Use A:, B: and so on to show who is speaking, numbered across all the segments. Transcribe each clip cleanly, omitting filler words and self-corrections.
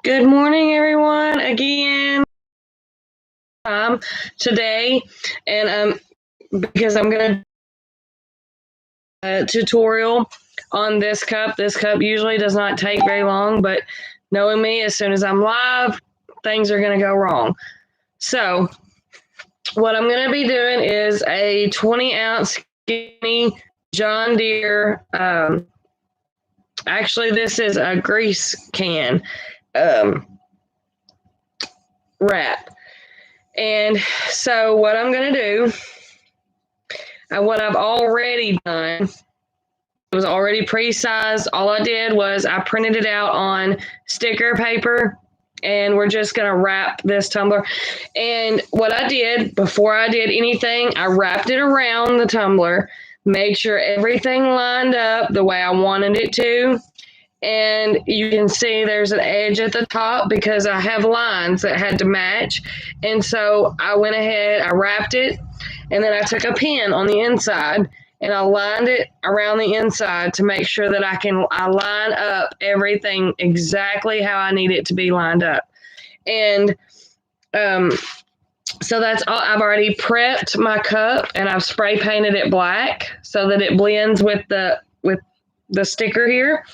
A: Good morning, everyone. Again, today, and because I'm gonna tutorial on this cup. This cup usually does not take very long, but knowing me, as soon as I'm live, things are gonna go wrong. So, what I'm gonna be doing is a 20-ounce skinny John Deere. Actually, this is a grease can. Wrap. And so what I'm going to do, what I've already done, it was already pre-sized. All I did was I printed it out on sticker paper, and we're just going to wrap this tumbler. And what I did, before I did anything, I wrapped it around the tumbler, made sure everything lined up the way I wanted it to. And you can see there's an edge at the top because I have lines that had to match. And so I went ahead, I wrapped it, and then I took a pin on the inside and I lined it around the inside to make sure that I line up everything exactly how I need it to be lined up. And so that's all. I've already prepped my cup and I've spray painted it black so that it blends with the sticker here.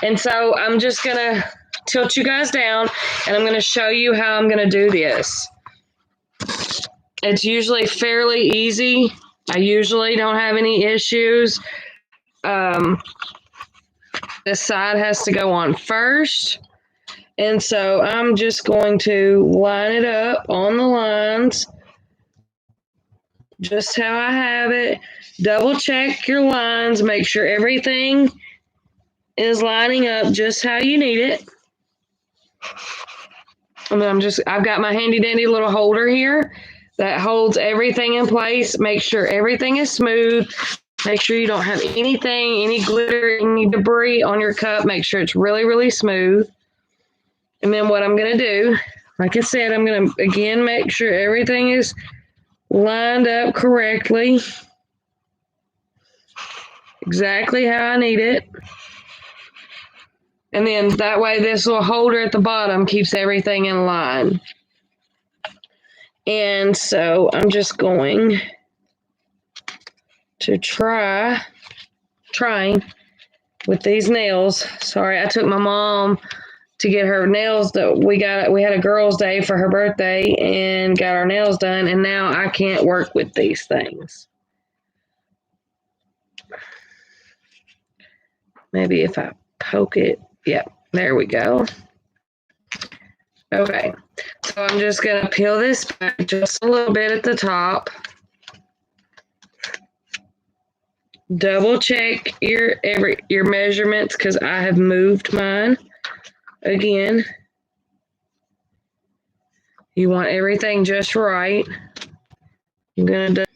A: And so I'm just going to tilt you guys down and I'm going to show you how I'm going to do this. It's usually fairly easy. I usually don't have any issues. This side has to go on first. And so I'm just going to line it up on the lines, just how I have it. Double check your lines, make sure everything is lining up just how you need it. And then I've got my handy dandy little holder here that holds everything in place. Make sure everything is smooth. Make sure you don't have anything, any glitter, any debris on your cup. Make sure it's really, really smooth. And then what I'm going to do, like I said, I'm going to, again, make sure everything is lined up correctly. Exactly how I need it. And then that way this little holder at the bottom keeps everything in line. And so I'm just going to trying with these nails. Sorry, I took my mom to get her nails done. We had a girls' day for her birthday and got our nails done, and now I can't work with these things. Maybe if I poke it. Yep, there we go. Okay, so I'm just going to peel this back just a little bit at the top. Double check your measurements because I have moved mine. Again, you want everything just right. I'm going to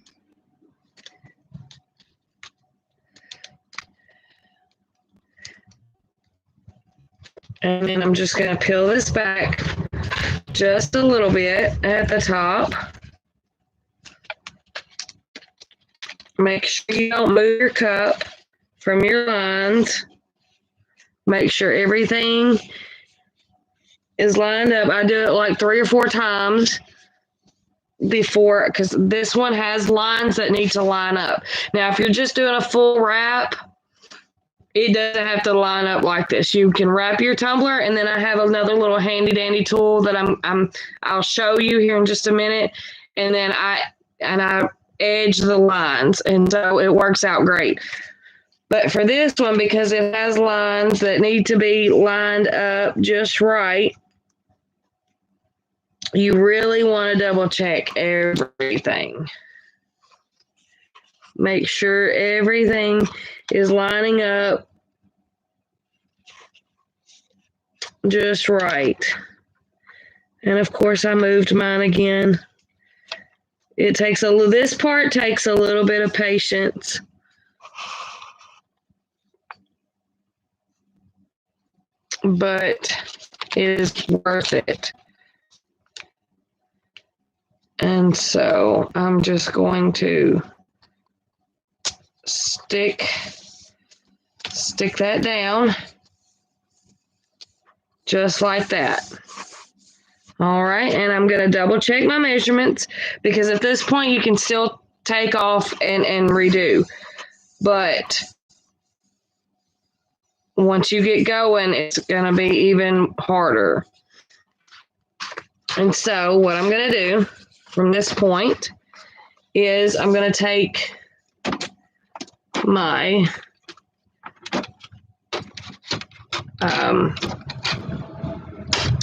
A: and then I'm just going to peel this back just a little bit at the top. Make sure you don't move your cup from your lines. Make sure everything is lined up. I do it like 3 or 4 times before, because this one has lines that need to line up. Now, if you're just doing a full wrap, it doesn't have to line up like this. You can wrap your tumbler, and then I have another little handy dandy tool that I'll show you here in just a minute, and then I edge the lines, and so it works out great. But for this one, because it has lines that need to be lined up just right, you really want to double check everything. Make sure everything is lining up just right. And of course, I moved mine again. This part takes a little bit of patience. But it is worth it. And so I'm just going to stick that down just like that. All right, and I'm going to double check my measurements because at this point you can still take off and redo. But once you get going, it's going to be even harder. And so what I'm going to do from this point is I'm going to take my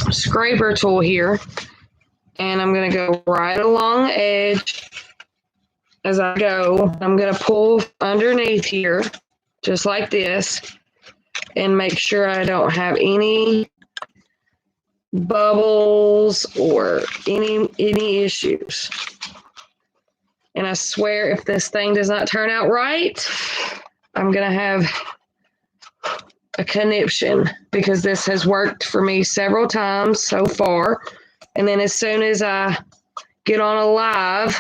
A: scraper tool here, and I'm going to go right along the edge as I go. I'm going to pull underneath here just like this and make sure I don't have any bubbles or any issues. And I swear if this thing does not turn out right, I'm going to have a conniption because this has worked for me several times so far. And then as soon as I get on a live,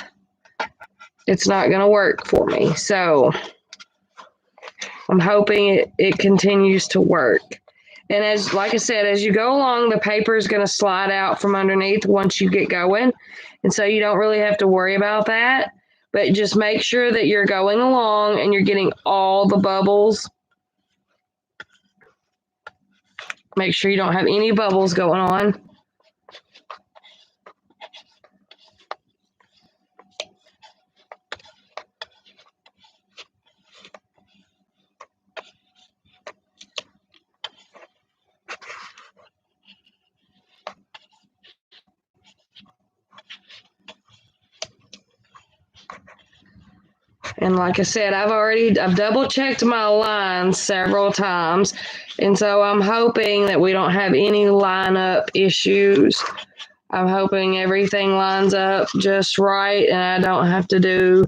A: it's not going to work for me. So I'm hoping it continues to work. And as, like I said, as you go along, the paper is going to slide out from underneath once you get going. And so you don't really have to worry about that. But just make sure that you're going along and you're getting all the bubbles. Make sure you don't have any bubbles going on. And like I said, I've double checked my lines several times. And so I'm hoping that we don't have any lineup issues. I'm hoping everything lines up just right and I don't have to do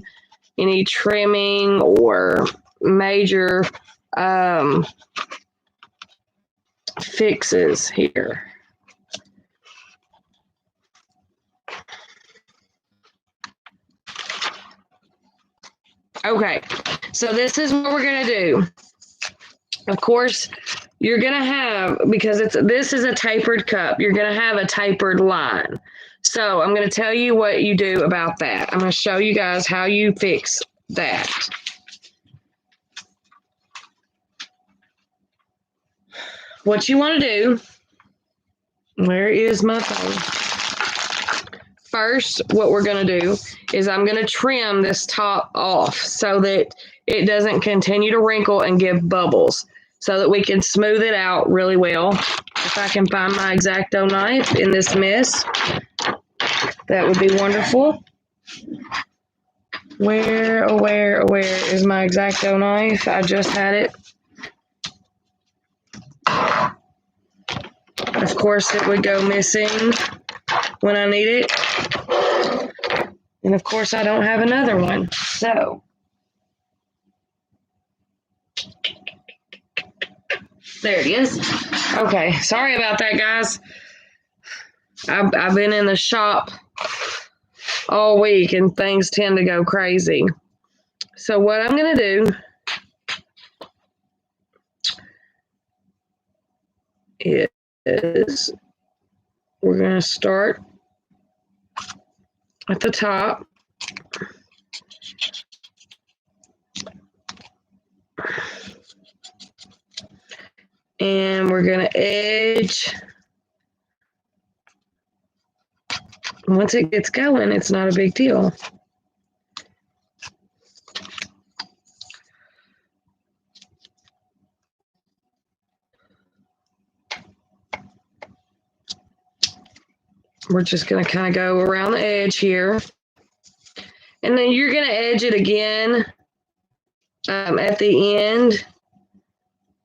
A: any trimming or major fixes here. Okay, so this is what we're going to do. Of course, you're going to have, because this is a tapered cup, you're going to have a tapered line. So I'm going to tell you what you do about that. I'm going to show you guys how you fix that. What you want to do, where is my phone? First, what we're going to do is I'm going to trim this top off so that it doesn't continue to wrinkle and give bubbles so that we can smooth it out really well. If I can find my X-Acto knife in this mess, that would be wonderful. Where is my X-Acto knife? I just had it. Of course, it would go missing when I need it. And of course, I don't have another one. So, there it is. Okay, sorry about that, guys. I've been in the shop all week and things tend to go crazy. So what I'm going to do is we're going to start at the top. And we're going to edge. Once it gets going, it's not a big deal. We're just going to kind of go around the edge here. And then you're going to edge it again at the end.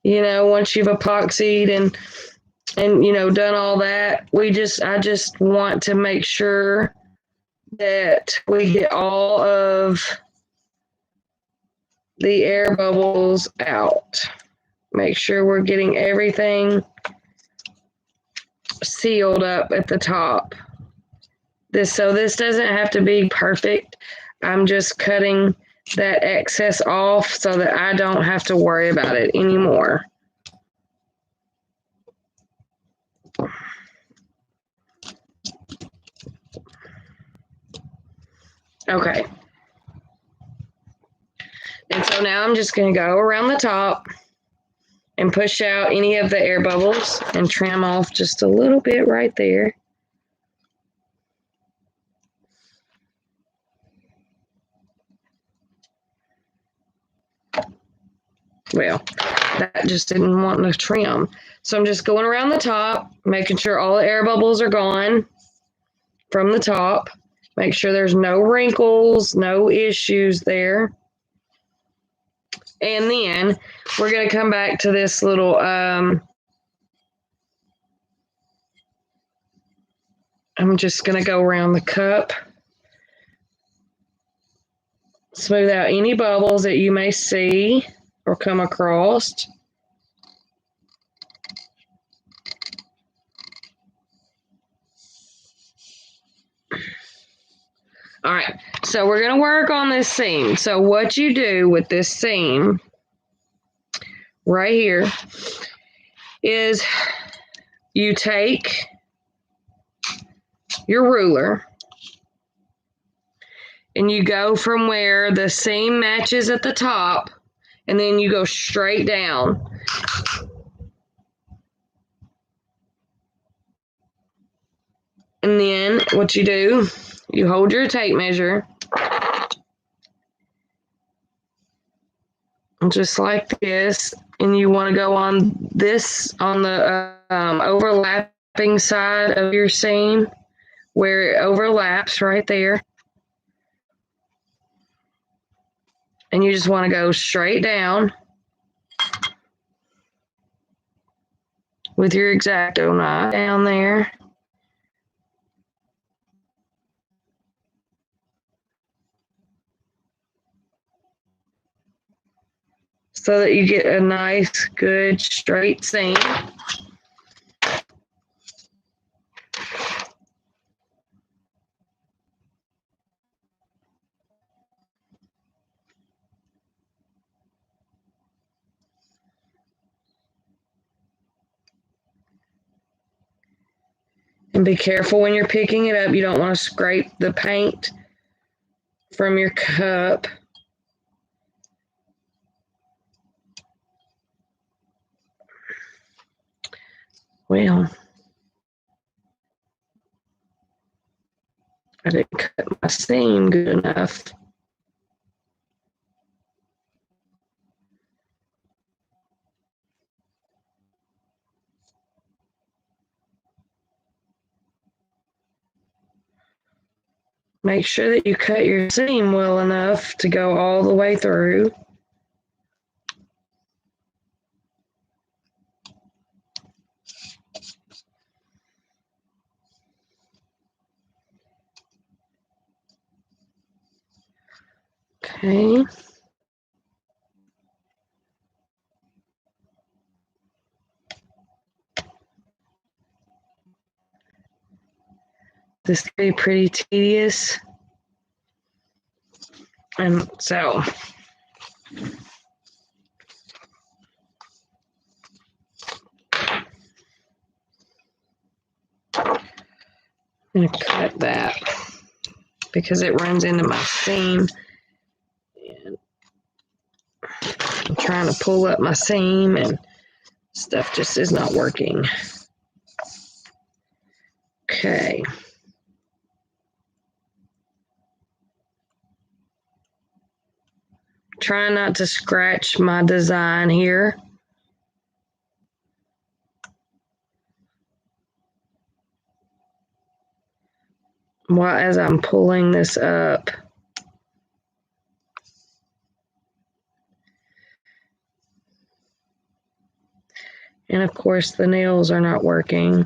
A: You know, once you've epoxied and you know, done all that, I just want to make sure that we get all of the air bubbles out. Make sure we're getting everything sealed up at the top. So this doesn't have to be perfect. I'm just cutting that excess off so that I don't have to worry about it anymore. Okay. And so now I'm just going to go around the top and push out any of the air bubbles and trim off just a little bit right there. Well, that just didn't want to trim. So I'm just going around the top, making sure all the air bubbles are gone from the top. Make sure there's no wrinkles, no issues there. And then we're going to come back to this little, I'm just going to go around the cup. Smooth out any bubbles that you may see or come across. All right, so we're going to work on this seam. So what you do with this seam right here is you take your ruler and you go from where the seam matches at the top, and then you go straight down. And then what you do, you hold your tape measure, just like this, and you want to go on this, on the overlapping side of your seam, where it overlaps right there. And you just want to go straight down with your X-Acto knife down there. So that you get a nice, good, straight seam. And be careful when you're picking it up. You don't want to scrape the paint from your cup. Well, I didn't cut my seam good enough. Make sure that you cut your seam well enough to go all the way through. Okay. This can be pretty tedious. And so I'm going to cut that because it runs into my seam. And I'm trying to pull up my seam and stuff just is not working. Okay. Try not to scratch my design here. While as I'm pulling this up. And of course the nails are not working.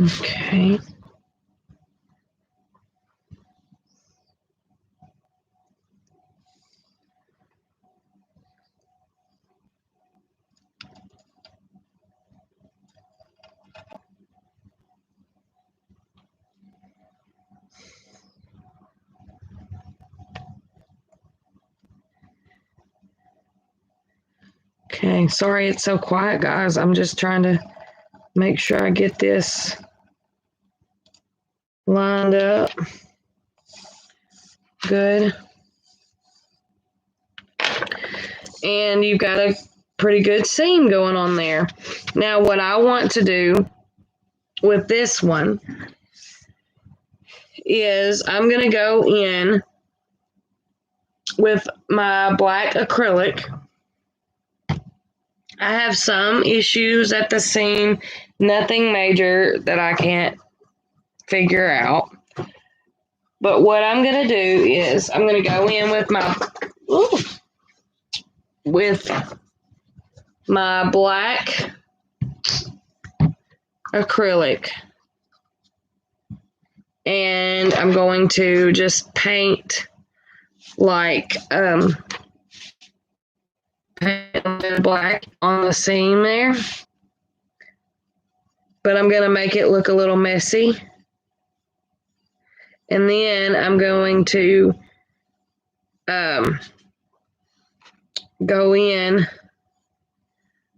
A: Okay. Okay, sorry it's so quiet, guys. I'm just trying to make sure I get this lined up good. And you've got a pretty good seam going on there. Now, what I want to do with this one is I'm going to go in with my black acrylic. I have some issues at the seam, nothing major that I can't figure out. But what I'm going to do is I'm going to go in with my black acrylic. And I'm going to just paint like paint black on the seam there. But I'm going to make it look a little messy. And then I'm going to go in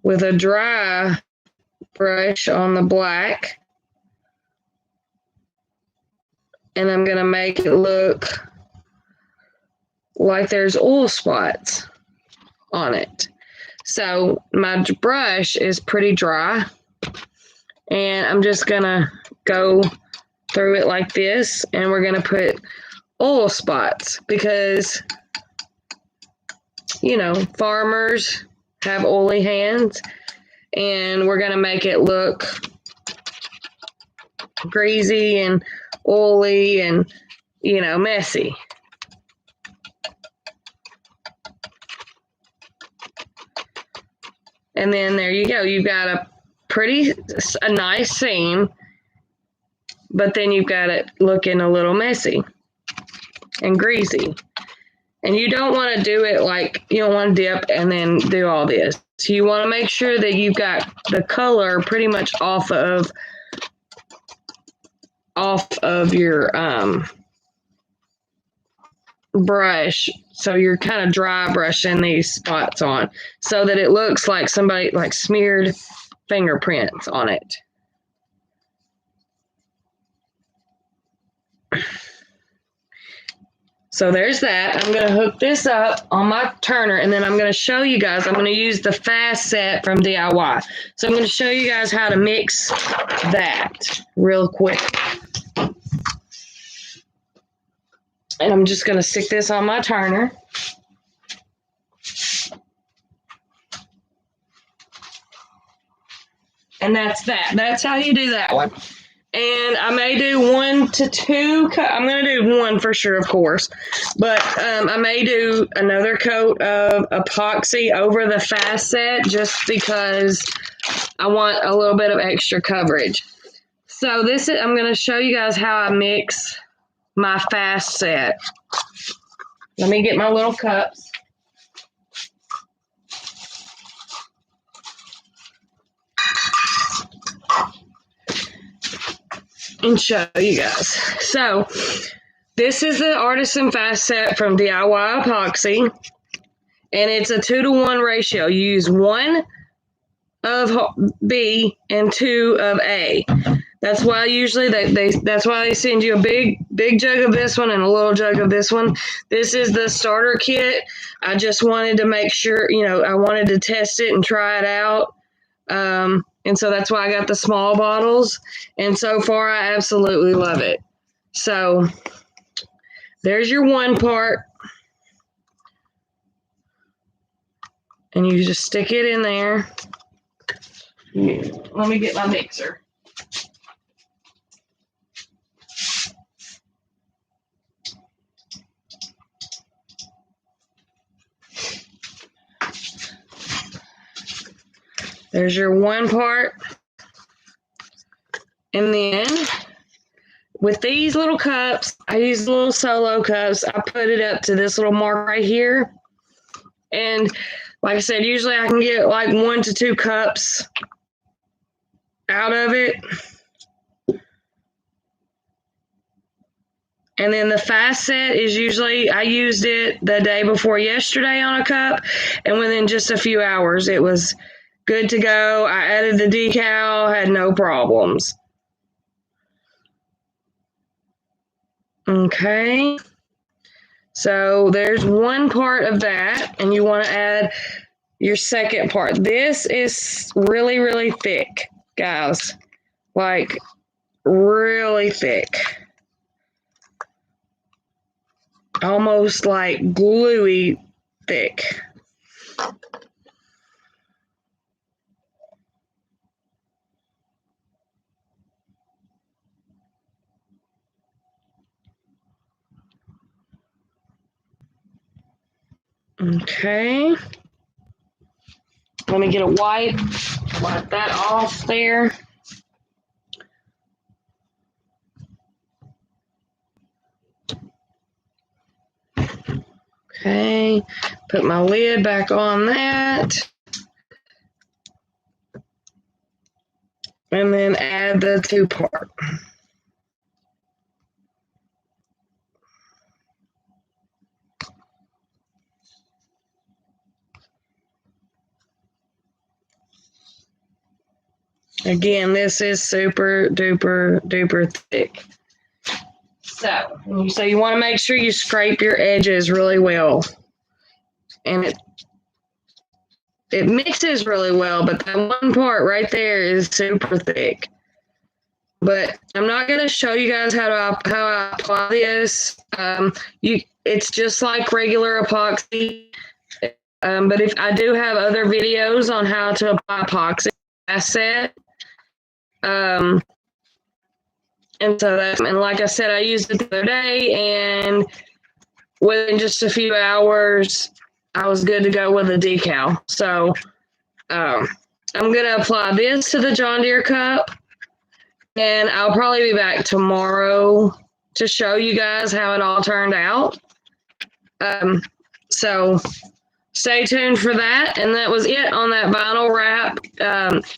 A: with a dry brush on the black. And I'm going to make it look like there's oil spots on it. So my brush is pretty dry. And I'm just going to go through it like this. And we're going to put oil spots because, you know, farmers have oily hands. And we're going to make it look greasy and oily and, you know, messy. And then there you go. You've got a nice seam, but then you've got it looking a little messy and greasy. And you don't want to do it like, you don't want to dip and then do all this. So you want to make sure that you've got the color pretty much off of your brush. So you're kind of dry brushing these spots on so that it looks like somebody like smeared fingerprints on it. So there's that. I'm going to hook this up on my turner, and then I'm going to show you guys. I'm going to use the fast set from DIY. So I'm going to show you guys how to mix that real quick. And I'm just going to stick this on my turner. And that's that. That's how you do that one. And I may do 1 to 2. I'm going to do 1 for sure, of course. But I may do another coat of epoxy over the fast set just because I want a little bit of extra coverage. So I'm going to show you guys how I mix my fast set. Let me get my little cups. And show you guys. So this is the Artisan Fast Set from DIY Epoxy, and it's a 2-to-1 ratio. You use 1 of B and 2 of A. That's why usually that's why they send you a big jug of this one and a little jug of this one. This is the starter kit. I just wanted to make sure, you know, I wanted to test it and try it out. And so that's why I got the small bottles. And so far, I absolutely love it. So there's your 1 part. And you just stick it in there. Let me get my mixer. There's your 1 part. And then with these little cups, I use little solo cups. I put it up to this little mark right here. And like I said, usually I can get like 1 to 2 cups out of it. And then the fast set is usually, I used it the day before yesterday on a cup, and within just a few hours, it was good to go. I added the decal, had no problems. Okay. So there's one part of that, and you want to add your second part. This is really, really thick, guys. Like, really thick. Almost like gluey thick. Okay. Let me get a wipe that off there. Okay, put my lid back on that. And then add the 2-part. Again, this is super duper duper thick. So you want to make sure you scrape your edges really well. And it mixes really well, but that one part right there is super thick. But I'm not going to show you guys how I apply this. It's just like regular epoxy. But if I do have other videos on how to apply epoxy set. And so and like I said, I used it the other day, and within just a few hours, I was good to go with a decal. So I'm going to apply this to the John Deere cup, and I'll probably be back tomorrow to show you guys how it all turned out. So stay tuned for that. And that was it on that vinyl wrap.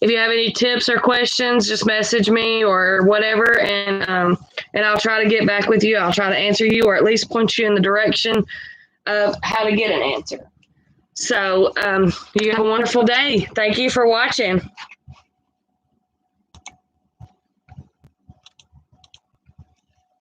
A: If you have any tips or questions, just message me or whatever, and I'll try to get back with you. I'll try to answer you, or at least point you in the direction of how to get an answer. So you have a wonderful day. Thank you for watching.